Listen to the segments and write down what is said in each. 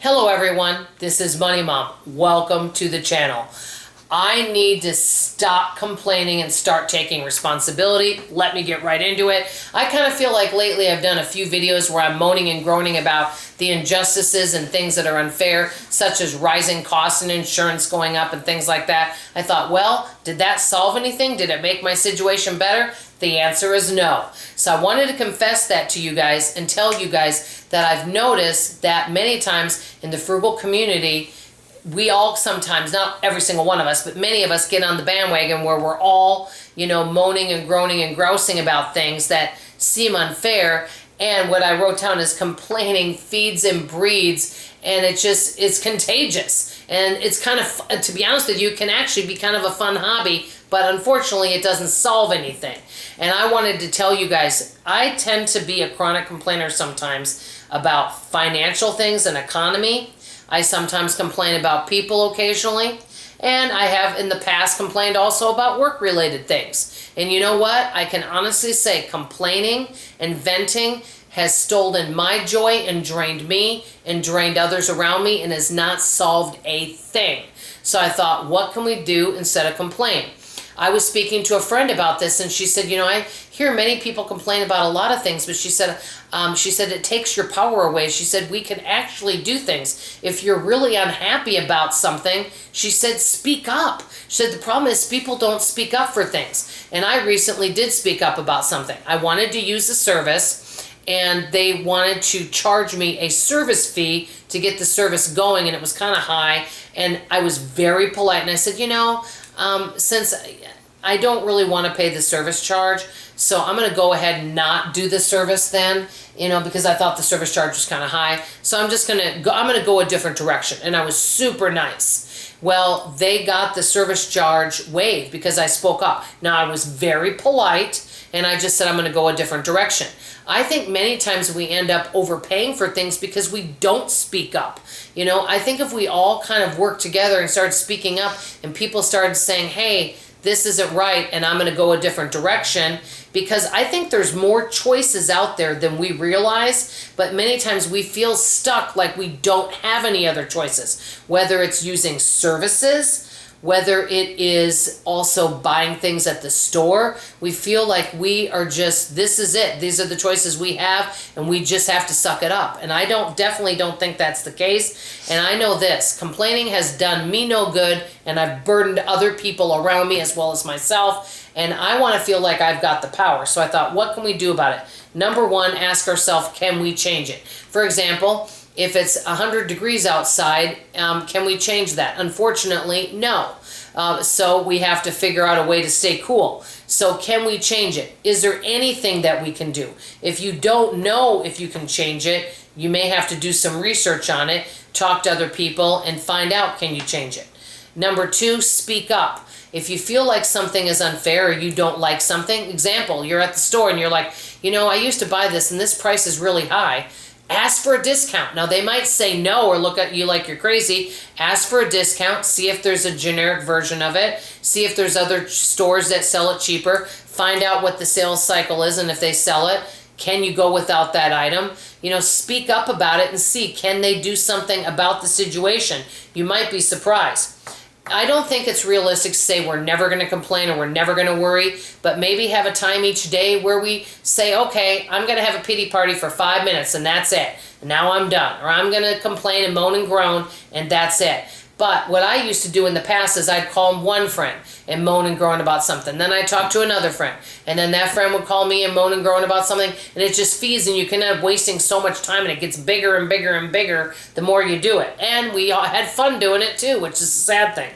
Hello everyone, this is Money Mom. Welcome to the channel. I need to stop complaining and start taking responsibility. Let me get right into it. I kind of feel like lately I've done a few videos where I'm moaning and groaning about the injustices and things that are unfair, such as rising costs and insurance going up and things like that. I thought, well, did that solve anything? Did it make my situation better? The answer is no. So I wanted to confess that to you guys and tell you guys that I've noticed that many times in the frugal community, we all sometimes, not every single one of us, but many of us get on the bandwagon where we're all, moaning and groaning and grousing about things that seem unfair. And what I wrote down is complaining feeds and breeds, and it's contagious. And it's kind of, to be honest with you, can actually be kind of a fun hobby, but unfortunately it doesn't solve anything. And I wanted to tell you guys, I tend to be a chronic complainer sometimes about financial things and economy. I sometimes complain about people occasionally, and I have in the past complained also about work-related things. And you know what? I can honestly say complaining and venting has stolen my joy and drained me and drained others around me and has not solved a thing. So I thought, what can we do instead of complain? I was speaking to a friend about this, and she said, I hear many people complain about a lot of things, but she said it takes your power away. She said, we can actually do things. If you're really unhappy about something, she said, speak up. She said, the problem is people don't speak up for things. And I recently did speak up about something. I wanted to use the service, and they wanted to charge me a service fee to get the service going, and it was kind of high. And I was very polite, and I said, since I don't really want to pay the service charge, so I'm going to go ahead and not do the service then, because I thought the service charge was kind of high. So I'm going to go a different direction. And I was super nice. Well, they got the service charge waived because I spoke up. Now, I was very polite, and I just said I'm going to go a different direction. I think many times we end up overpaying for things because we don't speak up. I think if we all kind of work together and started speaking up and people started saying, hey, this isn't right and I'm going to go a different direction, because I think there's more choices out there than we realize, but many times we feel stuck like we don't have any other choices, whether it's using services, whether it is also buying things at the store. We feel like we are just, this is it. These are the choices we have, and we just have to suck it up. And I definitely don't think that's the case. And I know this, complaining has done me no good, and I've burdened other people around me as well as myself. And I want to feel like I've got the power. So I thought, what can we do about it? Number one, ask ourselves, can we change it? For example, if it's 100 degrees outside, can we change that? Unfortunately, no. So we have to figure out a way to stay cool. So can we change it? Is there anything that we can do? If you don't know if you can change it, you may have to do some research on it, talk to other people, and find out, can you change it? Number two, speak up. If you feel like something is unfair or you don't like something, example, you're at the store and you're like, I used to buy this and this price is really high. Ask for a discount. Now, they might say no or look at you like you're crazy. Ask for a discount. See if there's a generic version of it. See if there's other stores that sell it cheaper. Find out what the sales cycle is, and if they sell it, can you go without that item? Speak up about it and see, can they do something about the situation? You might be surprised. I don't think it's realistic to say we're never going to complain or we're never going to worry, but maybe have a time each day where we say, okay, I'm going to have a pity party for 5 minutes and that's it. Now I'm done. Or I'm going to complain and moan and groan and that's it. But what I used to do in the past is I'd call one friend and moan and groan about something. Then I'd talk to another friend. And then that friend would call me and moan and groan about something. And it just feeds, and you can end up wasting so much time, and it gets bigger and bigger and bigger the more you do it. And we all had fun doing it too, which is a sad thing.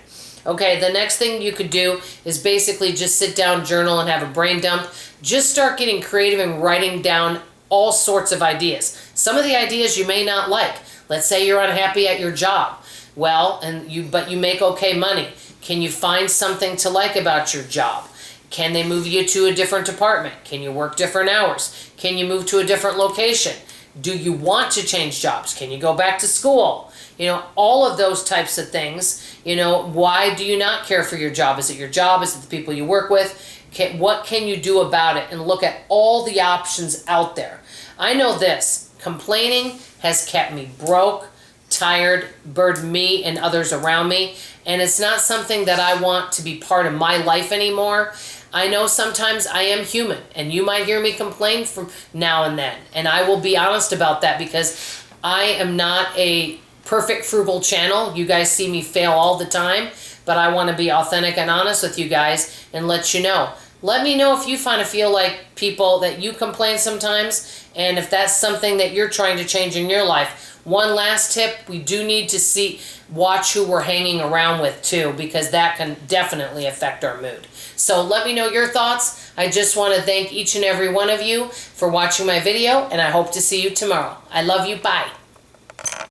Okay, the next thing you could do is basically just sit down, journal, and have a brain dump. Just start getting creative and writing down all sorts of ideas. Some of the ideas you may not like. Let's say you're unhappy at your job. Well, but you make okay money. Can you find something to like about your job? Can they move you to a different department? Can you work different hours? Can you move to a different location? Do you want to change jobs? Can you go back to school? All of those types of things. Why do you not care for your job? Is it your job? Is it the people you work with? What can you do about it? And look at all the options out there. I know this. Complaining has kept me broke, tired, burden me and others around me, and it's not something that I want to be part of my life anymore. I know sometimes I am human, and you might hear me complain from now and then, and I will be honest about that because I am not a perfect frugal channel. You guys see me fail all the time, but I want to be authentic and honest with you guys and let you know. Let me know if you feel like people that you complain sometimes, and if that's something that you're trying to change in your life. One last tip, we do need to watch who we're hanging around with too, because that can definitely affect our mood. So let me know your thoughts. I just want to thank each and every one of you for watching my video, and I hope to see you tomorrow. I love you. Bye.